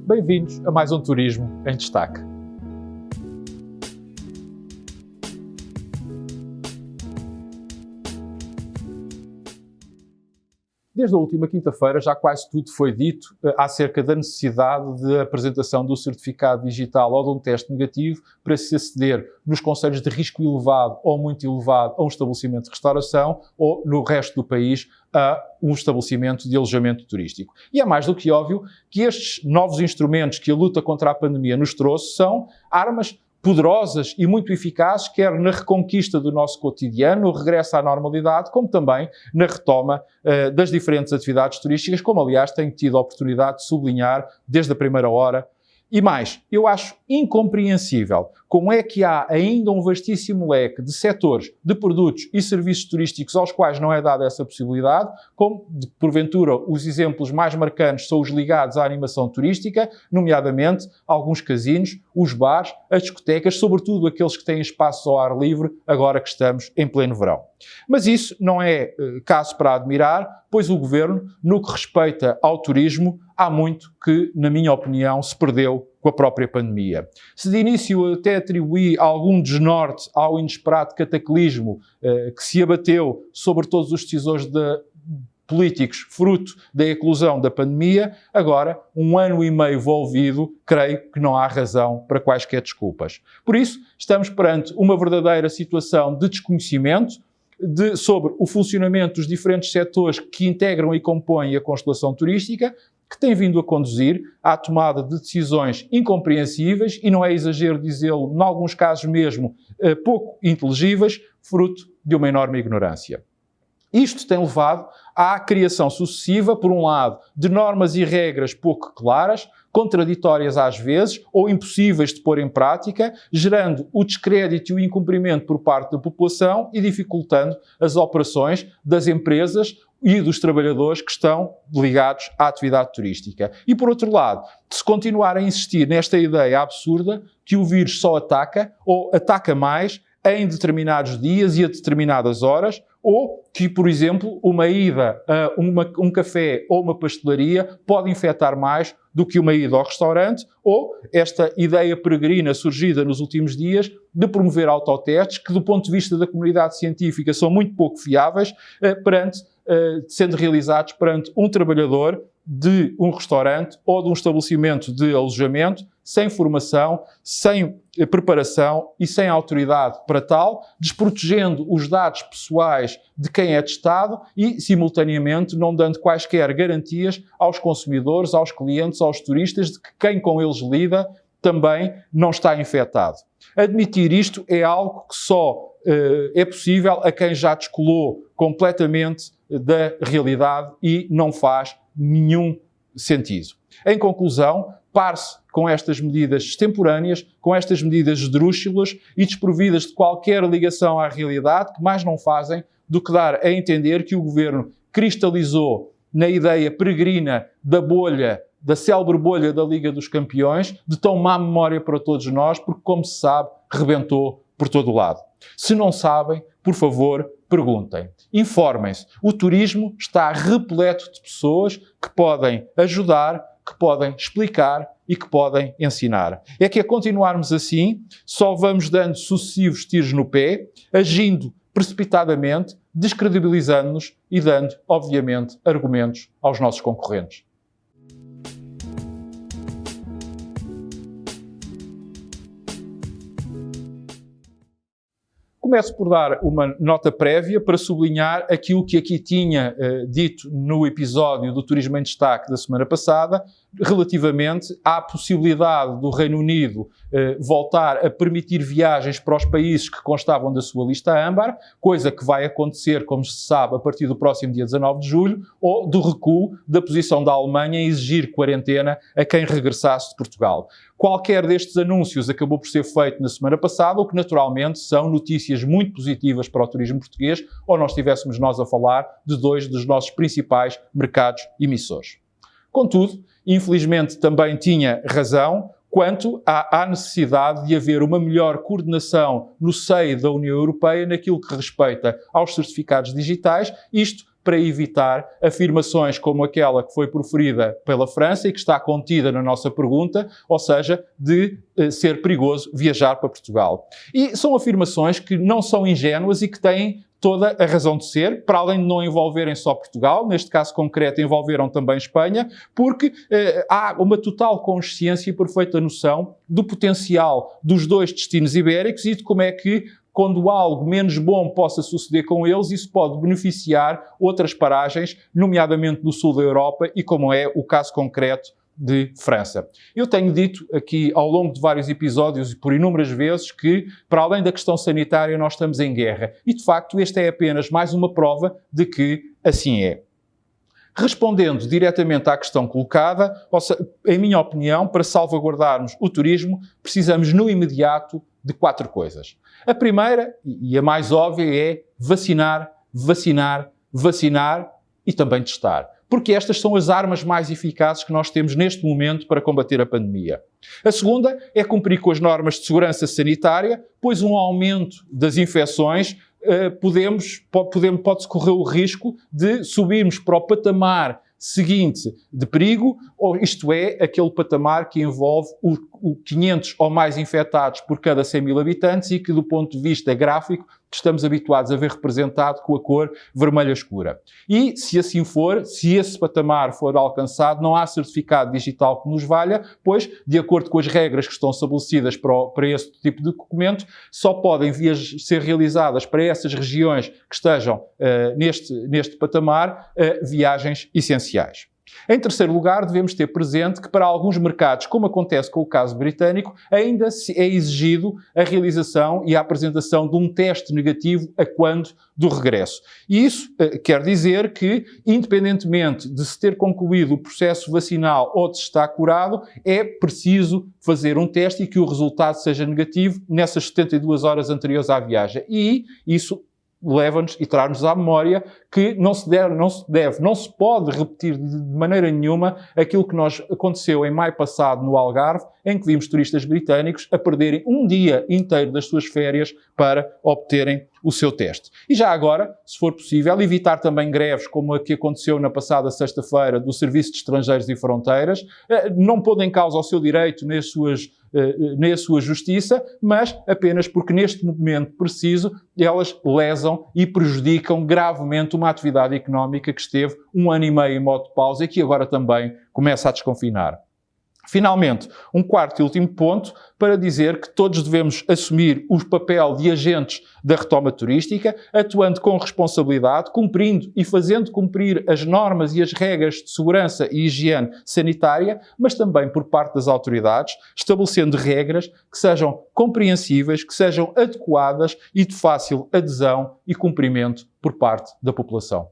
Bem-vindos a mais um Turismo em Destaque. Desde a última quinta-feira já quase tudo foi dito acerca da necessidade de apresentação do certificado digital ou de um teste negativo para se aceder nos concelhos de risco elevado ou muito elevado a um estabelecimento de restauração ou, no resto do país, a um estabelecimento de alojamento turístico. E é mais do que óbvio que estes novos instrumentos que a luta contra a pandemia nos trouxe são armas poderosas e muito eficazes, quer na reconquista do nosso cotidiano, no regresso à normalidade, como também na retoma das diferentes atividades turísticas, como aliás tenho tido a oportunidade de sublinhar desde a primeira hora. E mais, eu acho incompreensível como é que há ainda um vastíssimo leque de setores, de produtos e serviços turísticos aos quais não é dada essa possibilidade, como, porventura, os exemplos mais marcantes são os ligados à animação turística, nomeadamente alguns casinos, os bares, as discotecas, sobretudo aqueles que têm espaços ao ar livre, agora que estamos em pleno verão. Mas isso não é caso para admirar, pois o Governo, no que respeita ao turismo, há muito que, na minha opinião, se perdeu com a própria pandemia. Se de início até atribuí algum desnorte ao inesperado cataclismo que se abateu sobre todos os decisores políticos fruto da eclosão da pandemia, agora, um ano e meio envolvido, creio que não há razão para quaisquer desculpas. Por isso, estamos perante uma verdadeira situação de desconhecimento sobre o funcionamento dos diferentes setores que integram e compõem a constelação turística, que tem vindo a conduzir à tomada de decisões incompreensíveis e não é exagero dizê-lo, em alguns casos mesmo, pouco inteligíveis, fruto de uma enorme ignorância. Isto tem levado à criação sucessiva, por um lado, de normas e regras pouco claras, contraditórias às vezes, ou impossíveis de pôr em prática, gerando o descrédito e o incumprimento por parte da população e dificultando as operações das empresas e dos trabalhadores que estão ligados à atividade turística. E, por outro lado, se continuar a insistir nesta ideia absurda que o vírus só ataca ou ataca mais em determinados dias e a determinadas horas, ou que, por exemplo, uma ida a um café ou uma pastelaria pode infectar mais do que uma ida ao restaurante, ou esta ideia peregrina surgida nos últimos dias de promover autotestes que, do ponto de vista da comunidade científica, são muito pouco fiáveis, sendo realizados perante um trabalhador de um restaurante ou de um estabelecimento de alojamento, sem formação, sem preparação e sem autoridade para tal, desprotegendo os dados pessoais de quem é testado e, simultaneamente, não dando quaisquer garantias aos consumidores, aos clientes, aos turistas, de que quem com eles lida também não está infectado. Admitir isto é algo que só é possível a quem já descolou completamente da realidade e não faz nenhum sentido. Em conclusão, pare-se com estas medidas extemporâneas, com estas medidas esdrúxulas e desprovidas de qualquer ligação à realidade, que mais não fazem do que dar a entender que o Governo cristalizou na ideia peregrina da bolha, da célebre bolha da Liga dos Campeões, de tão má memória para todos nós, porque, como se sabe, rebentou por todo o lado. Se não sabem, por favor, perguntem. Informem-se. O turismo está repleto de pessoas que podem ajudar, que podem explicar e que podem ensinar. É que a continuarmos assim, só vamos dando sucessivos tiros no pé, agindo precipitadamente, descredibilizando-nos e dando, obviamente, argumentos aos nossos concorrentes. Começo por dar uma nota prévia para sublinhar aquilo que aqui tinha dito no episódio do Turismo em Destaque da semana passada, relativamente à possibilidade do Reino Unido voltar a permitir viagens para os países que constavam da sua lista âmbar, coisa que vai acontecer, como se sabe, a partir do próximo dia 19 de julho, ou do recuo da posição da Alemanha em exigir quarentena a quem regressasse de Portugal. Qualquer destes anúncios acabou por ser feito na semana passada, o que naturalmente são notícias muito positivas para o turismo português, ou nós estivéssemos nós a falar de dois dos nossos principais mercados emissores. Contudo, infelizmente também tinha razão quanto à necessidade de haver uma melhor coordenação no seio da União Europeia naquilo que respeita aos certificados digitais, isto para evitar afirmações como aquela que foi proferida pela França e que está contida na nossa pergunta, ou seja, de ser perigoso viajar para Portugal. E são afirmações que não são ingênuas e que têm toda a razão de ser, para além de não envolverem só Portugal, neste caso concreto envolveram também Espanha, porque há uma total consciência e perfeita noção do potencial dos dois destinos ibéricos e de como é que, quando algo menos bom possa suceder com eles, isso pode beneficiar outras paragens, nomeadamente do sul da Europa e como é o caso concreto de França. Eu tenho dito aqui ao longo de vários episódios e por inúmeras vezes que, para além da questão sanitária, nós estamos em guerra. E, de facto, esta é apenas mais uma prova de que assim é. Respondendo diretamente à questão colocada, em minha opinião, para salvaguardarmos o turismo, precisamos no imediato de 4 coisas. A primeira, e a mais óbvia, é vacinar, vacinar, vacinar e também testar. Porque estas são as armas mais eficazes que nós temos neste momento para combater a pandemia. A segunda é cumprir com as normas de segurança sanitária, pois um aumento das infecções pode-se correr o risco de subirmos para o patamar seguinte de perigo, ou isto é, aquele patamar que envolve o 500 ou mais infectados por cada 100 mil habitantes e que, do ponto de vista gráfico, estamos habituados a ver representado com a cor vermelha escura. E, se assim for, se esse patamar for alcançado, não há certificado digital que nos valha, pois, de acordo com as regras que estão estabelecidas para esse tipo de documento, só podem ser realizadas para essas regiões que estejam neste patamar viagens essenciais. Em terceiro lugar, devemos ter presente que para alguns mercados, como acontece com o caso britânico, ainda é exigido a realização e a apresentação de um teste negativo a quando do regresso. E isso quer dizer que, independentemente de se ter concluído o processo vacinal ou de se estar curado, é preciso fazer um teste e que o resultado seja negativo nessas 72 horas anteriores à viagem. E isso leva-nos e traz-nos à memória que não se pode repetir de maneira nenhuma aquilo que aconteceu em maio passado no Algarve, em que vimos turistas britânicos a perderem um dia inteiro das suas férias para obterem o seu teste. E já agora, se for possível, evitar também greves como a que aconteceu na passada sexta-feira do Serviço de Estrangeiros e Fronteiras, não pondo em causa o seu direito nem a sua justiça, mas apenas porque neste momento preciso elas lesam e prejudicam gravemente uma atividade económica que esteve 1 ano e meio em modo de pausa e que agora também começa a desconfinar. Finalmente, um quarto e último ponto para dizer que todos devemos assumir o papel de agentes da retoma turística, atuando com responsabilidade, cumprindo e fazendo cumprir as normas e as regras de segurança e higiene sanitária, mas também por parte das autoridades, estabelecendo regras que sejam compreensíveis, que sejam adequadas e de fácil adesão e cumprimento por parte da população.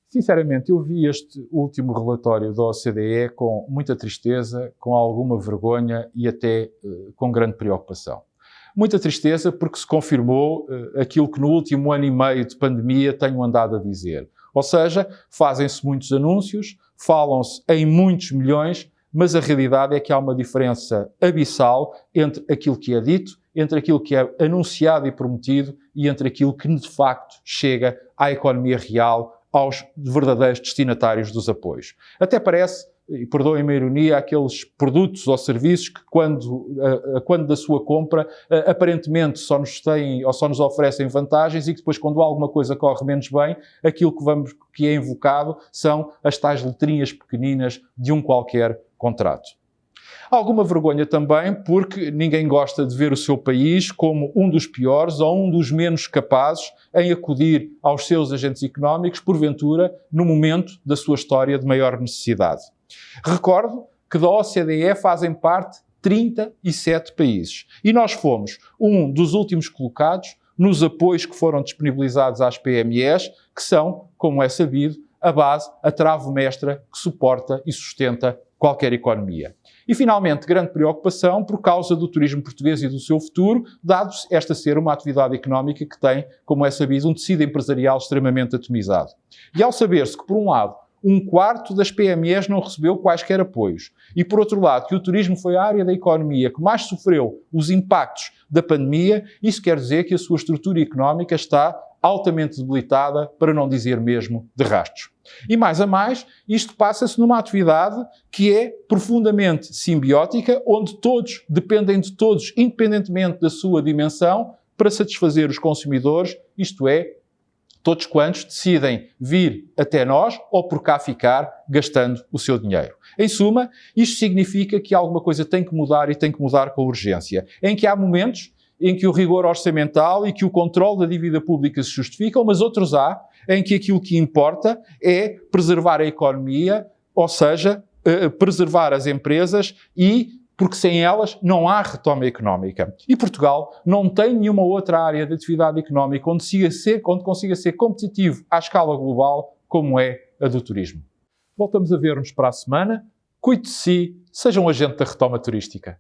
Sinceramente, eu vi este último relatório da OCDE com muita tristeza, com alguma vergonha e até com grande preocupação. Muita tristeza porque se confirmou aquilo que no último ano e meio de pandemia tenho andado a dizer. Ou seja, fazem-se muitos anúncios, falam-se em muitos milhões, mas a realidade é que há uma diferença abissal entre aquilo que é dito, entre aquilo que é anunciado e prometido e entre aquilo que de facto chega à economia real, aos verdadeiros destinatários dos apoios. Até parece, e perdoem-me a ironia, aqueles produtos ou serviços que quando da sua compra aparentemente só nos oferecem vantagens e que depois quando alguma coisa corre menos bem, aquilo que é invocado são as tais letrinhas pequeninas de um qualquer contrato. Alguma vergonha também porque ninguém gosta de ver o seu país como um dos piores ou um dos menos capazes em acudir aos seus agentes económicos, porventura, no momento da sua história de maior necessidade. Recordo que da OCDE fazem parte 37 países e nós fomos um dos últimos colocados nos apoios que foram disponibilizados às PMEs, que são, como é sabido, a base, a trave mestra que suporta e sustenta qualquer economia. E, finalmente, grande preocupação por causa do turismo português e do seu futuro, dado esta ser uma atividade económica que tem, como é sabido, um tecido empresarial extremamente atomizado. E ao saber-se que, por um lado, 1/4 das PMEs não recebeu quaisquer apoios. E, por outro lado, que o turismo foi a área da economia que mais sofreu os impactos da pandemia, isso quer dizer que a sua estrutura económica está altamente debilitada, para não dizer mesmo de rastros. E mais a mais, isto passa-se numa atividade que é profundamente simbiótica, onde todos dependem de todos, independentemente da sua dimensão, para satisfazer os consumidores, isto é, todos quantos decidem vir até nós ou por cá ficar gastando o seu dinheiro. Em suma, isto significa que alguma coisa tem que mudar e tem que mudar com urgência. Em que há momentos em que o rigor orçamental e que o controle da dívida pública se justificam, mas outros há em que aquilo que importa é preservar a economia, ou seja, preservar as empresas porque sem elas não há retoma económica. E Portugal não tem nenhuma outra área de atividade económica onde consiga ser competitivo à escala global como é a do turismo. Voltamos a ver-nos para a semana. Cuide de si, seja um agente da retoma turística.